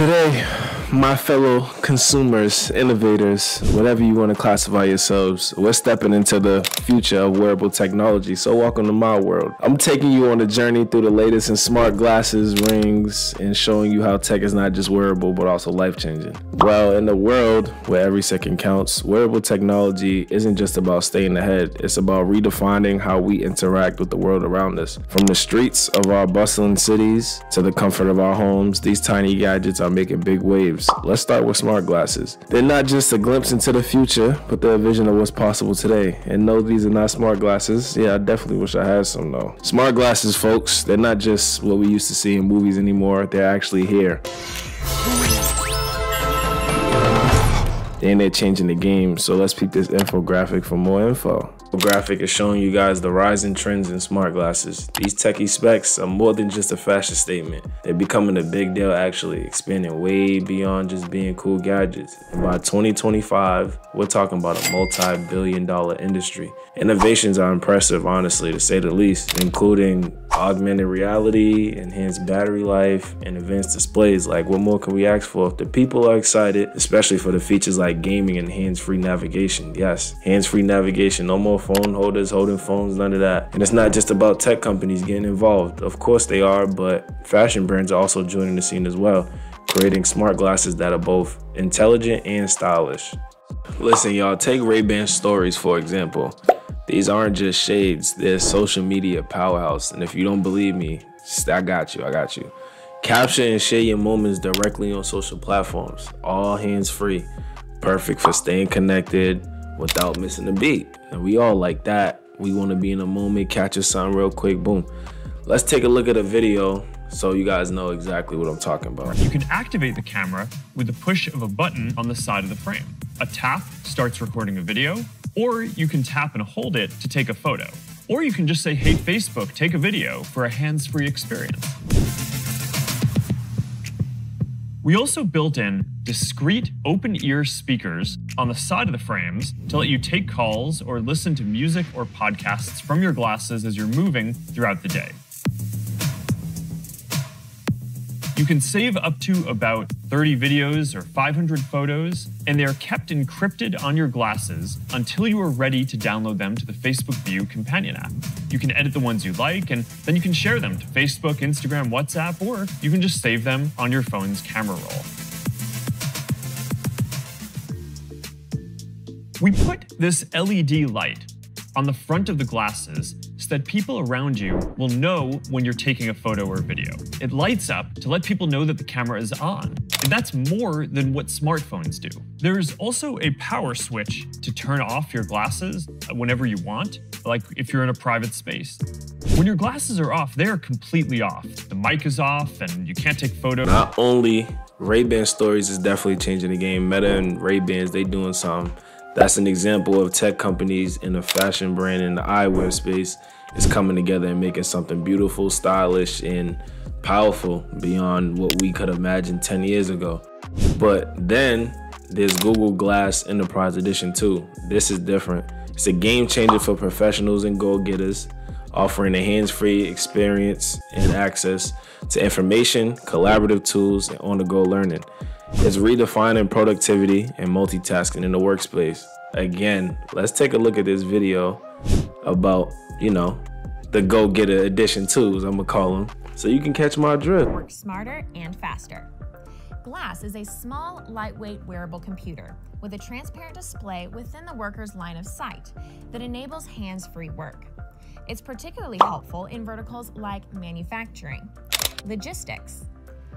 Today, my fellow consumers, innovators, whatever you want to classify yourselves, we're stepping into the future of wearable technology. So welcome to my world. I'm taking you on a journey through the latest in smart glasses, rings, and showing you how tech is not just wearable, but also life-changing. Well, in a world where every second counts, wearable technology isn't just about staying ahead. It's about redefining how we interact with the world around us. From the streets of our bustling cities to the comfort of our homes, these tiny gadgets are making big waves. Let's start with smart glasses. They're not just a glimpse into the future, but they're a vision of what's possible today. And no, these are not smart glasses. Yeah, I definitely wish I had some though. Smart glasses, folks, they're not just what we used to see in movies anymore. They're actually here. And they're changing the game. So let's peek this infographic for more info. The graphic is showing you guys the rising trends in smart glasses. These techie specs are more than just a fashion statement. They're becoming a big deal, actually, expanding way beyond just being cool gadgets. And by 2025, we're talking about a multi-billion-dollar industry. Innovations are impressive, honestly, to say the least, including augmented reality, enhanced battery life, and advanced displays. Like, what more can we ask for? The people are excited, especially for the features like gaming and hands-free navigation. Yes, hands-free navigation, no more phone holders holding phones, none of that. And it's not just about tech companies getting involved. Of course they are, but fashion brands are also joining the scene as well, creating smart glasses that are both intelligent and stylish. Listen, y'all, take Ray-Ban Stories, for example. These aren't just shades, they're social media powerhouse. And if you don't believe me, I got you. Capture and share your moments directly on social platforms, all hands-free. Perfect for staying connected without missing a beat. And we all like that. We want to be in a moment, catch us something real quick, boom. Let's take a look at a video so you guys know exactly what I'm talking about. You can activate the camera with the push of a button on the side of the frame. A tap starts recording a video, or you can tap and hold it to take a photo. Or you can just say, hey, Facebook, take a video for a hands-free experience. We also built in discrete open-ear speakers on the side of the frames to let you take calls or listen to music or podcasts from your glasses as you're moving throughout the day. You can save up to about 30 videos or 500 photos, and they are kept encrypted on your glasses until you are ready to download them to the Facebook View companion app. You can edit the ones you like, and then you can share them to Facebook, Instagram, WhatsApp, or you can just save them on your phone's camera roll. We put this LED light on the front of the glasses so that people around you will know when you're taking a photo or video. It lights up to let people know that the camera is on. And that's more than what smartphones do. There's also a power switch to turn off your glasses whenever you want, like if you're in a private space. When your glasses are off, they are completely off. The mic is off and you can't take photos. Not only Ray-Ban Stories is definitely changing the game. Meta and Ray-Bans, they doing something. That's an example of tech companies in the fashion brand and the eyewear space is coming together and making something beautiful, stylish, and powerful beyond what we could imagine 10 years ago. But then there's Google Glass Enterprise Edition 2. This is different. It's a game changer for professionals and go-getters, offering a hands-free experience and access to information, collaborative tools, and on-the-go learning. It's redefining productivity and multitasking in the workspace. Again, let's take a look at this video about, the go-getter edition 2s, I'm gonna call them, so you can catch my drift. Work smarter and faster. Glass is a small, lightweight wearable computer with a transparent display within the worker's line of sight that enables hands-free work. It's particularly helpful in verticals like manufacturing, logistics,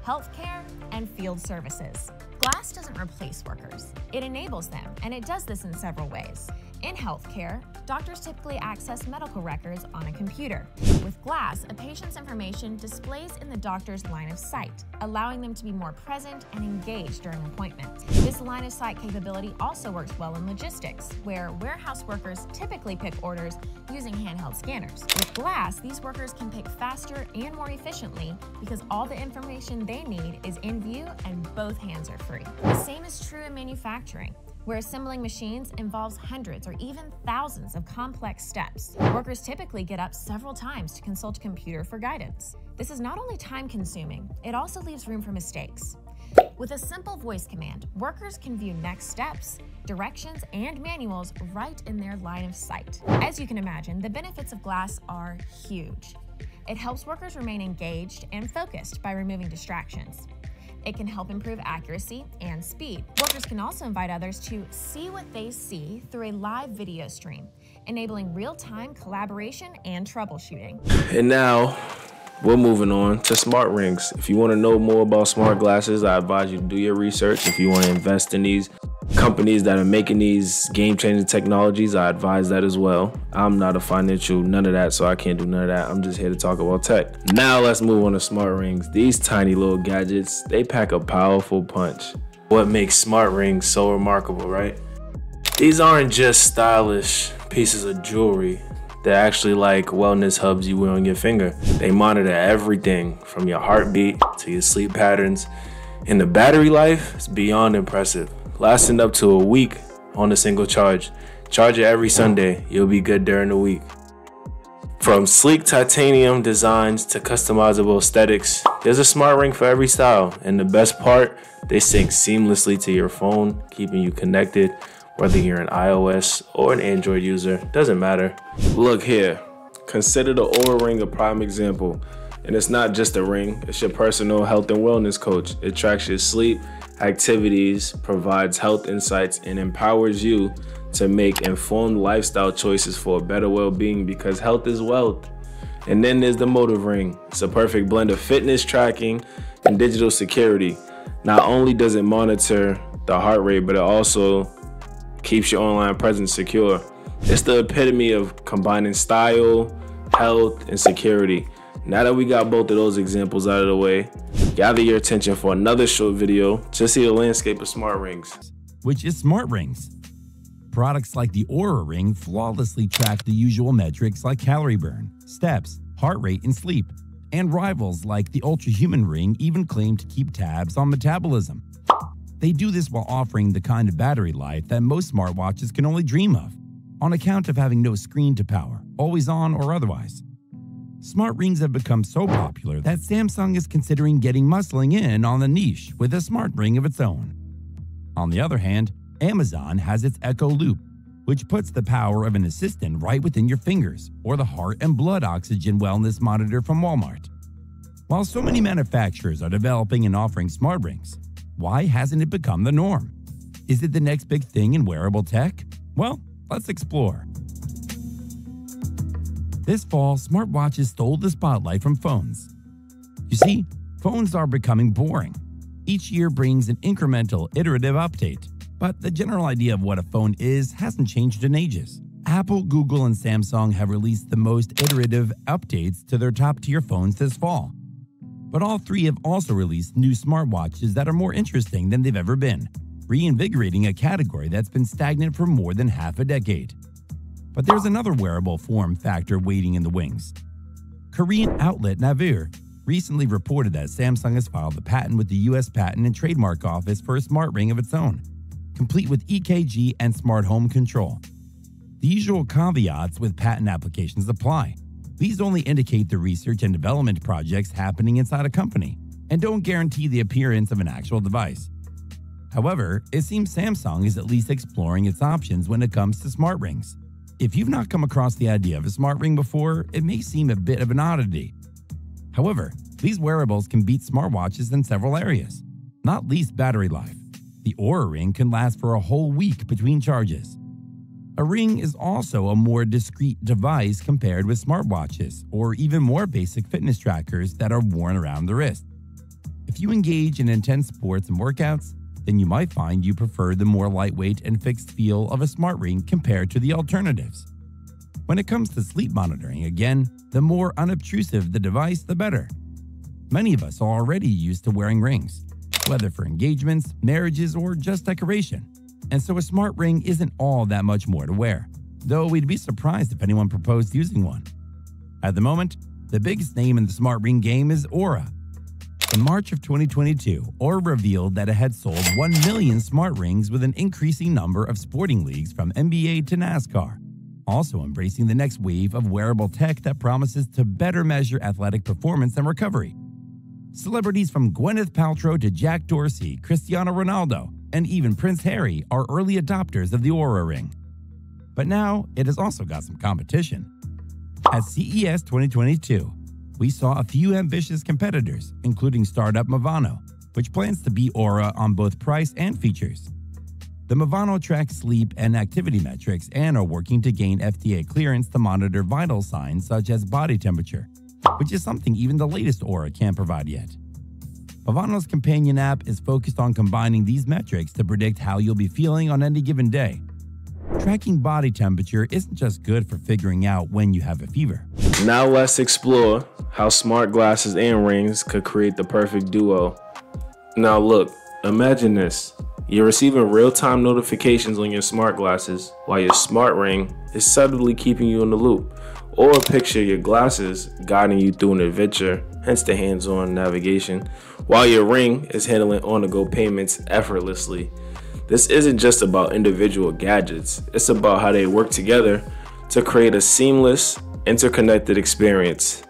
healthcare, and field services. Glass doesn't replace workers. It enables them, and it does this in several ways. In healthcare, doctors typically access medical records on a computer. With glass, a patient's information displays in the doctor's line of sight, allowing them to be more present and engaged during appointments. This line of sight capability also works well in logistics, where warehouse workers typically pick orders using handheld scanners. With glass, these workers can pick faster and more efficiently because all the information they need is in view and both hands are free. The same is true in manufacturing, where assembling machines involves hundreds or even thousands of complex steps. Workers typically get up several times to consult a computer for guidance. This is not only time-consuming, it also leaves room for mistakes. With a simple voice command, workers can view next steps, directions, and manuals right in their line of sight. As you can imagine, the benefits of glass are huge. It helps workers remain engaged and focused by removing distractions. It can help improve accuracy and speed. Workers can also invite others to see what they see through a live video stream, enabling real-time collaboration and troubleshooting. And now, we're moving on to smart rings. If you want to know more about smart glasses, I advise you to do your research. If you want to invest in these companies that are making these game-changing technologies, I advise that as well. I'm not a financial none of that, so I can't do none of that. I'm just here to talk about tech. Now let's move on to smart rings. These tiny little gadgets, they pack a powerful punch. What makes smart rings so remarkable, right? These aren't just stylish pieces of jewelry. They're actually like wellness hubs you wear on your finger. They monitor everything from your heartbeat to your sleep patterns. And the battery life is beyond impressive, lasting up to a week on a single charge. Charge it every Sunday, you'll be good during the week. From sleek titanium designs to customizable aesthetics, there's a smart ring for every style. And the best part, they sync seamlessly to your phone, keeping you connected. Whether you're an iOS or an Android user, doesn't matter. Look here, consider the Oura ring a prime example. And it's not just a ring, it's your personal health and wellness coach. It tracks your sleep, activities, provides health insights, and empowers you to make informed lifestyle choices for a better well-being, because health is wealth. And then there's the Motiv ring. It's a perfect blend of fitness tracking and digital security. Not only does it monitor the heart rate, but it also keeps your online presence secure. It's the epitome of combining style, health, and security. Now that we got both of those examples out of the way, gather your attention for another short video to see the landscape of smart rings. Which is smart rings. Products like the Oura ring flawlessly track the usual metrics like calorie burn, steps, heart rate, and sleep. And rivals like the ultra-human ring even claim to keep tabs on metabolism. They do this while offering the kind of battery life that most smartwatches can only dream of, on account of having no screen to power, always on or otherwise. Smart rings have become so popular that Samsung is considering getting muscling in on the niche with a smart ring of its own. On the other hand, Amazon has its Echo Loop, which puts the power of an assistant right within your fingers, or the heart and blood oxygen wellness monitor from Walmart. While so many manufacturers are developing and offering smart rings, why hasn't it become the norm? Is it the next big thing in wearable tech? Well, let's explore. This fall, smartwatches stole the spotlight from phones. You see, phones are becoming boring. Each year brings an incremental, iterative update, but the general idea of what a phone is hasn't changed in ages. Apple, Google, and Samsung have released the most iterative updates to their top-tier phones this fall. But all three have also released new smartwatches that are more interesting than they've ever been, reinvigorating a category that's been stagnant for more than half a decade. But there's another wearable form factor waiting in the wings. Korean outlet Naver recently reported that Samsung has filed a patent with the U.S. Patent and Trademark Office for a smart ring of its own, complete with EKG and smart home control. The usual caveats with patent applications apply. These only indicate the research and development projects happening inside a company and don't guarantee the appearance of an actual device. However, it seems Samsung is at least exploring its options when it comes to smart rings. If you've not come across the idea of a smart ring before, it may seem a bit of an oddity. However, these wearables can beat smartwatches in several areas, not least battery life. The Oura ring can last for a whole week between charges. A ring is also a more discreet device compared with smartwatches or even more basic fitness trackers that are worn around the wrist. If you engage in intense sports and workouts, then you might find you prefer the more lightweight and fixed feel of a smart ring compared to the alternatives. When it comes to sleep monitoring, again, the more unobtrusive the device, the better. Many of us are already used to wearing rings, whether for engagements, marriages, or just decoration. And so a smart ring isn't all that much more to wear, though we'd be surprised if anyone proposed using one. At the moment, the biggest name in the smart ring game is Oura. In March of 2022, Oura revealed that it had sold 1 million smart rings with an increasing number of sporting leagues from NBA to NASCAR, also embracing the next wave of wearable tech that promises to better measure athletic performance and recovery. Celebrities from Gwyneth Paltrow to Jack Dorsey, Cristiano Ronaldo, and even Prince Harry are early adopters of the Oura Ring. But now it has also got some competition. At CES 2022, we saw a few ambitious competitors, including startup Movano, which plans to beat Oura on both price and features. The Movano tracks sleep and activity metrics and are working to gain FDA clearance to monitor vital signs such as body temperature, which is something even the latest Oura can't provide yet. Movano's companion app is focused on combining these metrics to predict how you'll be feeling on any given day. Tracking body temperature isn't just good for figuring out when you have a fever. Now let's explore how smart glasses and rings could create the perfect duo. Now look, imagine this. You're receiving real-time notifications on your smart glasses while your smart ring is subtly keeping you in the loop. Or picture your glasses guiding you through an adventure, hence the hands-on navigation, while your ring is handling on-the-go payments effortlessly. This isn't just about individual gadgets, it's about how they work together to create a seamless, interconnected experience.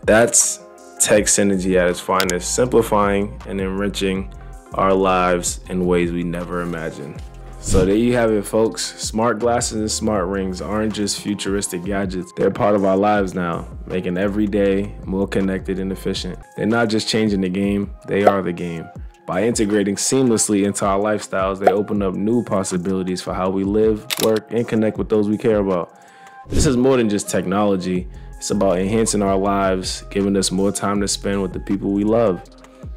That's tech synergy at its finest, simplifying and enriching our lives in ways we never imagined. So there you have it, folks. Smart glasses and smart rings aren't just futuristic gadgets. They're part of our lives now, making every day more connected and efficient. They're not just changing the game, they are the game. By integrating seamlessly into our lifestyles, they open up new possibilities for how we live, work, and connect with those we care about. This is more than just technology. It's about enhancing our lives, giving us more time to spend with the people we love,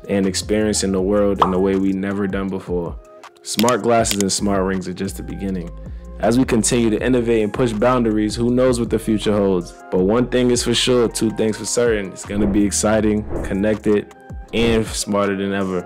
and experiencing the world in a way we've never done before. Smart glasses and smart rings are just the beginning. As we continue to innovate and push boundaries, who knows what the future holds? But one thing is for sure, two things for certain. It's gonna be exciting, connected, and smarter than ever.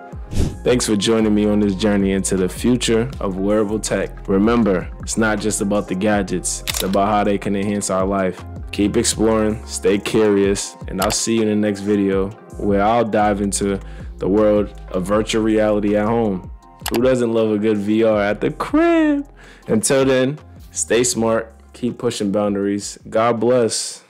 Thanks for joining me on this journey into the future of wearable tech. Remember, it's not just about the gadgets, it's about how they can enhance our life. Keep exploring, stay curious, and I'll see you in the next video where I'll dive into the world of virtual reality at home. Who doesn't love a good VR at the crib? Until then, stay smart, keep pushing boundaries. God bless.